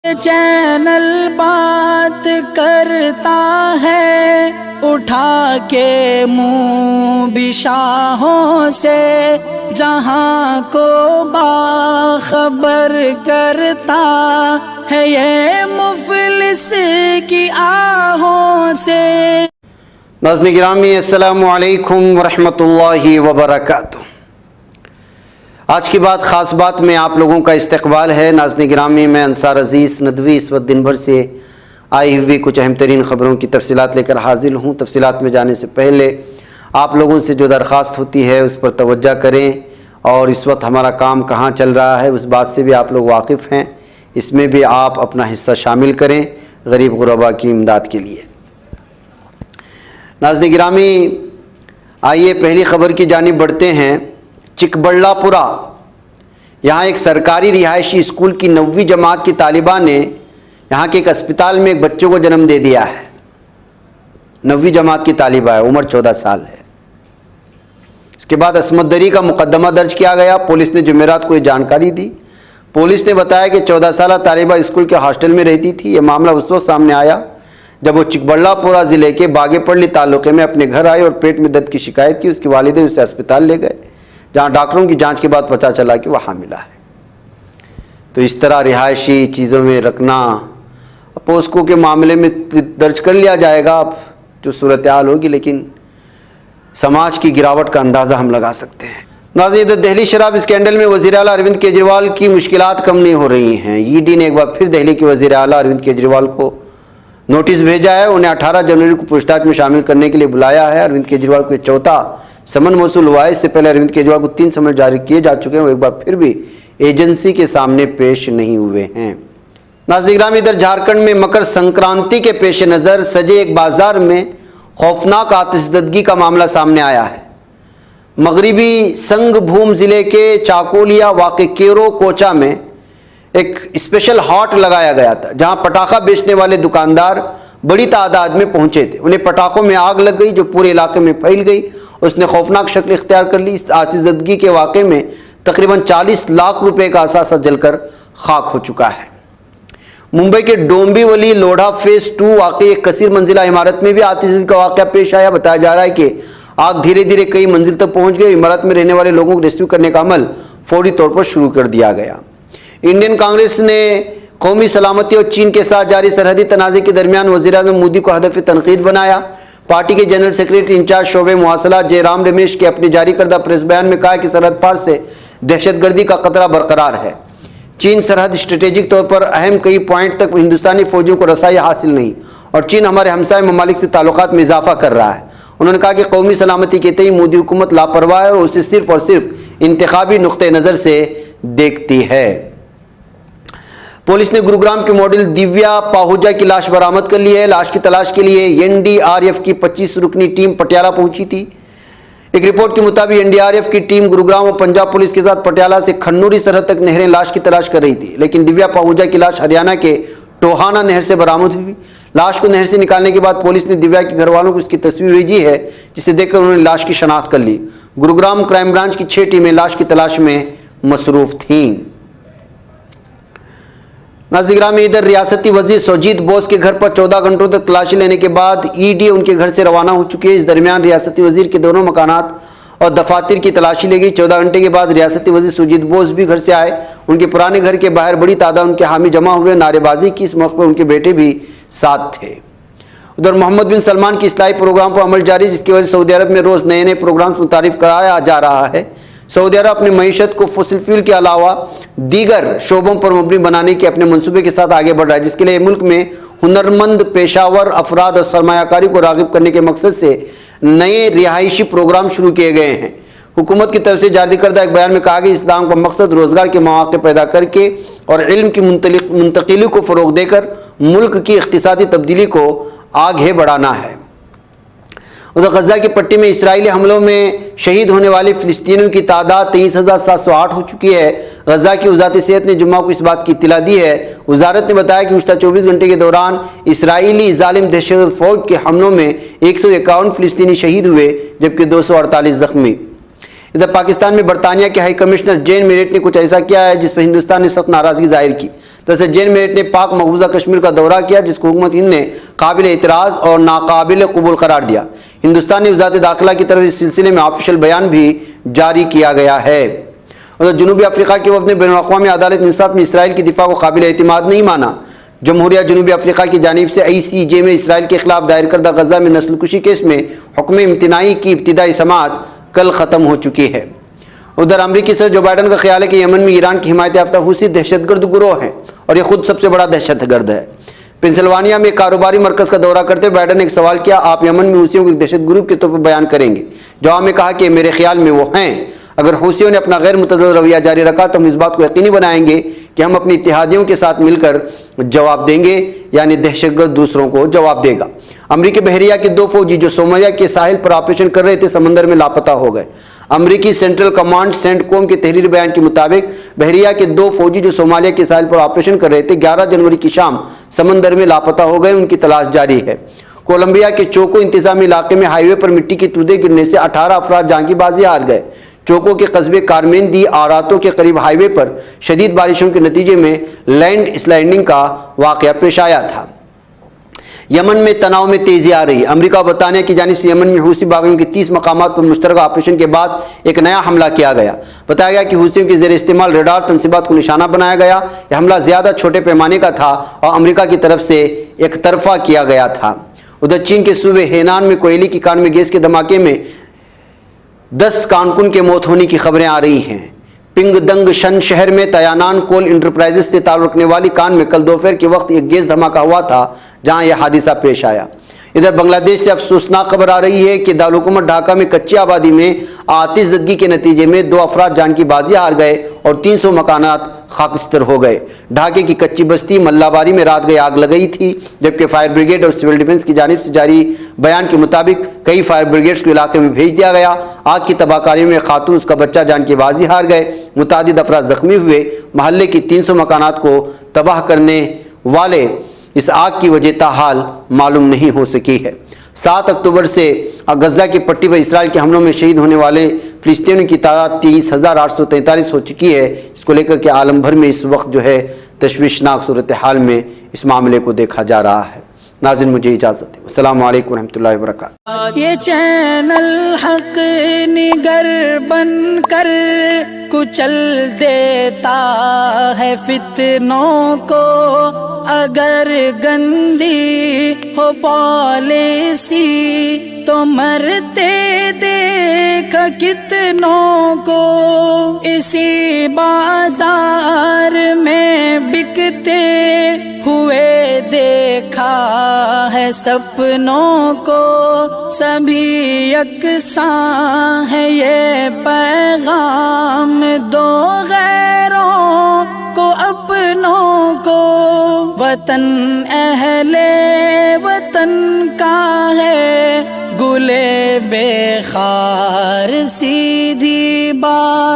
Channel बात करता है उठा के मुँह बिशाहों से, जहाँ को बाखबर करता है ये मुफलिस की आहों से। नाज़रीन गिरामी, अस्सलामु अलैकुम वरहमतुल्लाहि वबरकातुह। आज की बात ख़ास बात में आप लोगों का इस्तकबाल है। नाज़रीन गिरामी, मैं अंसार अज़ीज़ नदवी इस वक्त दिन भर से आई हुई कुछ अहम तरीन ख़बरों की तफसीलात लेकर हाजिर हूँ। तफसीलात में जाने से पहले आप लोगों से जो दरख्वास्त होती है उस पर तवज्जो करें, और इस वक्त हमारा काम कहाँ चल रहा है उस बात से भी आप लोग वाकिफ़ हैं। इसमें भी आप अपना हिस्सा शामिल करें गरीब गुरबा की इमदाद के लिए। नाज़रीन गिरामी, आइए पहली ख़बर की जानिब बढ़ते हैं। चिकबल्लापुरा, यहाँ एक सरकारी रिहायशी स्कूल की 9वीं जमात की तालिबा ने यहाँ के एक अस्पताल में एक बच्चों को जन्म दे दिया है। 9वीं जमात की तालिबा है, उम्र 14 साल है। इसके बाद असमत दरी का मुकदमा दर्ज किया गया। पुलिस ने जुमेरात को ये जानकारी दी। पुलिस ने बताया कि 14 साल तालिबा स्कूल के हॉस्टल में रहती थी। ये मामला उस वक्त सामने आया जब वो चिकबल्लापुरा ज़िले के बागेपल्ली तालुके में अपने घर आए और पेट में दर्द की शिकायत की। उसके वालिदैन उसे अस्पताल ले गए, जहाँ डॉक्टरों की जांच के बाद पता चला कि वह हामिला है। तो इस तरह रिहायशी चीज़ों में रखना, पोस्को के मामले में दर्ज कर लिया जाएगा अब जो सूरत हाल होगी, लेकिन समाज की गिरावट का अंदाज़ा हम लगा सकते हैं। नाज़रीन, दिल्ली शराब स्कैंडल में वज़ीर आला अरविंद केजरीवाल की मुश्किलात कम नहीं हो रही हैं। ईडी ने एक बार फिर दिल्ली के वज़ीर आला अरविंद केजरीवाल को नोटिस भेजा है। उन्हें 18 जनवरी को पूछताछ में शामिल करने के लिए बुलाया है। अरविंद केजरीवाल को चौथा समन मौसूल हुआ है। इससे पहले अरविंद केजरीवाल को 3 समन जारी किए जा चुके हैं। वो एक बार फिर भी एजेंसी के सामने पेश नहीं हुए हैं। नाज़रीन गिरामी, इधर झारखंड में मकर संक्रांति के पेश नज़र सजे एक बाजार में खौफनाक आतिशज़दगी का मामला सामने आया है। मगरबी संगभूम ज़िले के चाकोलिया वाक़े केरो कोचा में एक स्पेशल हॉट लगाया गया था, जहां पटाखा बेचने वाले दुकानदार बड़ी तादाद में पहुंचे थे। उन्हें पटाखों में आग लग गई जो पूरे इलाके में फैल गई। उसने खौफनाक शक्ल इख्तियार कर ली। इस आतिशज़दगी के वाक़े में तकरीबन 40 लाख रुपए का असासा जलकर खाक हो चुका है। मुंबई के डोंबिवली लोढ़ा फेज़ 2 वाक़ई एक कसीर मंजिला इमारत में भी आतिशज़दगी का वाक़या पेश आया। बताया जा रहा है कि आग धीरे धीरे कई मंजिल तक पहुंच गई। इमारत में रहने वाले लोगों को रेस्क्यू करने का अमल फौरी तौर पर शुरू कर दिया गया। इंडियन कांग्रेस ने कौमी सलामती और चीन के साथ जारी सरहदी तनाज़े के दरमियान वज़ीर-ए-आज़म मोदी को हदफ तनकीद बनाया। पार्टी के जनरल सेक्रेटरी इंचार्ज शोबे मुआसला जयराम रमेश के अपने जारी करदा प्रेस बयान में कहा कि सरहद पार से दहशतगर्दी का खतरा बरकरार है। चीन सरहद स्ट्रेटेजिक तौर पर अहम कई पॉइंट तक हिंदुस्तानी फौजियों को रसाई हासिल नहीं, और चीन हमारे हमसाय ममालिक से ताल्लुकात में इजाफा कर रहा है। उन्होंने कहा कि कौमी सलामती के तई मोदी हुकूमत लापरवाह है और उसे सिर्फ और सिर्फ इंतखाबी नुक्ते नज़र से देखती है। पुलिस ने गुरुग्राम के मॉडल दिव्या पाहुजा की लाश बरामद कर ली है। लाश की तलाश के लिए एनडीआरएफ की 25 रुकनी टीम पटियाला पहुंची थी। एक रिपोर्ट के मुताबिक एनडीआरएफ की टीम गुरुग्राम और पंजाब पुलिस के साथ पटियाला से खन्नूरी सरहद तक नहरें लाश की तलाश कर रही थी, लेकिन दिव्या पाहुजा की लाश हरियाणा के टोहाना नहर से बरामद हुई। लाश को नहर से निकालने के बाद पुलिस ने दिव्या के घर वालों को इसकी तस्वीर भेजी है, जिसे देखकर उन्होंने लाश की शनाख्त कर ली। गुरुग्राम क्राइम ब्रांच की 6 टीमें लाश की तलाश में मसरूफ थीं। नाज़रीन गिरामी, इधर रियासती वजीर सुजीत बोस के घर पर 14 घंटों तक तलाशी लेने के बाद ईडी उनके घर से रवाना हो चुकी है। इस दरमियान रियासती वजीर के दोनों मकानात और दफातर की तलाशी ली गई। 14 घंटे के बाद रियासती वजीर सुजीत बोस भी घर से आए। उनके पुराने घर के बाहर बड़ी तादाद उनके हामी जमा हुए, नारेबाजी की। इस मौके पर उनके बेटे भी साथ थे। उधर मोहम्मद बिन सलमान की इस्लाही प्रोग्राम पर अमल जारी, जिसकी वजह से सऊदी अरब में रोज़ नए नए प्रोग्राम मुतारिफ कराया जा रहा है। सऊदी अरब अपनी मईशत को फॉसिल फ्यूल के अलावा दीगर शोबों पर मबनी बनाने के अपने मंसूबे के साथ आगे बढ़ रहा है, जिसके लिए मुल्क में हुनरमंद पेशावर अफराद और सरमायाकारी को राग़िब करने के मकसद से नए रिहायशी प्रोग्राम शुरू किए गए हैं। हुकूमत की तरफ से जारी करदा एक बयान में कहा कि इस्लाम का मकसद रोज़गार के मौके पैदा करके और इल्म की मुंतकिली को फ़रोग़ देकर मुल्क की इक़्तिसादी तब्दीली को आगे बढ़ाना है। उधर गजा की पट्टी में इसराइली हमलों में शहीद होने वाले फ़िलिस्तीनियों की तादाद 23,708 हो चुकी है। गजा की वज़ारत सेहत ने जुम्मा को इस बात की इत्तला दी है। वज़ारत ने बताया कि गुज़श्ता 24 घंटे के दौरान इसराइली ज़ालिम दहशतगर्द फ़ौज के हमलों में 151 फ़िलिस्तीनी शहीद हुए, जबकि 248 ज़ख्मी। इधर पाकिस्तान में बरतानिया के हाई कमिश्नर जेन मेरेट ने कुछ ऐसा किया है जिस पर हिंदुस्तान ने सख्त नाराज़गी जाहिर की। तसे जेन मेट ने पाक मकबूजा कश्मीर का दौरा किया, जिसको हुकूमत हिंद ने काबिल एतराज़ और नाकाबिल कबूल करार दिया। हिंदुस्तानी वज़ारत दाखिला की तरफ इस सिलसिले में ऑफिशियल बयान भी जारी किया गया है। और जनूबी अफ्रीका के वफ़द ने बैनुल-अक़वामी अदालत इंसाफ में इसराइल की दिफा को काबिल एतमाद नहीं माना। जमहूरिया जनूबी अफ्रीका की जानिब से ICJ में इसराइल के खिलाफ दायर करदा गजा में नस्लकुशी केस में हुक्म इम्तिनाई की इब्तिदाई समाअत कल ख़त्म हो चुकी है। उधर अमरीकी सदर जो बाइडन का ख्याल है कि यमन में ईरान की हिमायत याफ्ता हूसी दहशतगर्द गुरोह है और ये खुद सबसे बड़ा दहशतगर्द है। पेंसिल्वानिया में एक कारोबारी मरकज़ का दौरा करते हुए बाइडन ने एक सवाल किया, आप यमन में हूसियों को एक दहशत ग्रुप के तौर पर बयान करेंगे? जवाब में कहा कि मेरे ख्याल में वो हैं। अगर हूसियों ने अपना गैर मुतज़्ज़ल रवैया जारी रखा तो हम इस बात को यकीनी बनाएंगे कि हम अपनी इत्तेहादियों के साथ मिलकर जवाब देंगे, यानी दहशतगर्द दूसरों को जवाब देगा। अमरीकी बहरिया के 2 फौजी जो सोमालिया के साहिल पर ऑपरेशन कर रहे थे समंदर में लापता हो गए। अमरीकी सेंट्रल कमांड सेंटकॉम के तहरीरी बयान के मुताबिक बहरिया के 2 फौजी जो सोमालिया के साहिल पर ऑपरेशन कर रहे थे 11 जनवरी की शाम समंदर में लापता हो गए। उनकी तलाश जारी है। कोलंबिया के चोको इंतजामी इलाके में हाईवे पर मिट्टी की तूदे गिरने से 18 अफराद जान की बाजी हार गए। चोको के कस्बे कारमेंदी आरातो के करीब हाईवे पर शदीद बारिशों के नतीजे में लैंड स्लाइडिंग का वाकया पेश आया था। यमन में तनाव में तेजी आ रही है। अमेरिका और बरतानिया की जानिब से यमन में हूसी बागियों के 30 मकामात पर मुश्तरका ऑपरेशन के बाद एक नया हमला किया गया। बताया गया कि हूसियों के ज़ेरे इस्तेमाल रडार तनसीबात को निशाना बनाया गया। यह हमला ज़्यादा छोटे पैमाने का था और अमेरिका की तरफ से एक तरफा किया गया था। उधर चीन के सूबे हेनान में कोयले की कान में गैस के धमाके में 10 कारकुन के मौत होने की खबरें आ रही हैं। पिंगदंग शन शहर में तयानान कोल इंटरप्राइजेस से ताल्लुक़ रखने वाली कान में कल दोपहर के वक्त एक गैस धमाका हुआ था, जहां यह हादिसा पेश आया। इधर बांग्लादेश से अफसोसनाक खबर आ रही है कि दारुल हुकूमत ढाका में कच्ची आबादी में आतिशज़दगी के नतीजे में 2 अफराद जान की बाजी हार गए और 300 मकानात खाकिस्तर हो गए। ढाके की कच्ची बस्ती मल्लाबारी में रात गई आग लगाई थी, जबकि फायर ब्रिगेड और सिविल डिफेंस की जानिब से जारी बयान के मुताबिक कई फायर ब्रिगेड्स को इलाके में भेज दिया गया। आग की तबाहकारी में खातून उसका बच्चा जान की बाजी हार गए। मुतादिद अफराद जख्मी हुए। महल्ले की 300 मकानात को तबाह करने वाले इस आग की वजह ताहाल मालूम नहीं हो सकी है। 7 अक्टूबर से गजा की पट्टी पर इसराइल के हमलों में शहीद होने वाले फिलिस्तीनियों की तादाद 23,843 हो चुकी है। इसको लेकर के आलम भर में इस वक्त जो है तशवीशनाक सूरत हाल में इस मामले को देखा जा रहा है। नाज़रीन, मुझे इजाज़त दें। अस्सलाम वालेकुम रहमतुल्लाहि व बरकातुहू। ये चैनल हक निगर बन कर कुचल देता है फितनों को। अगर गंदी हो पॉलिसी तो मरते देख कितनों को। इसी बाजार में बिकते हुए देखा है सपनों को। सभी यकसां है ये पैगाम दो गैरों को अपनों को। वतन अहले वतन का है गुले बेखार सीधी बात।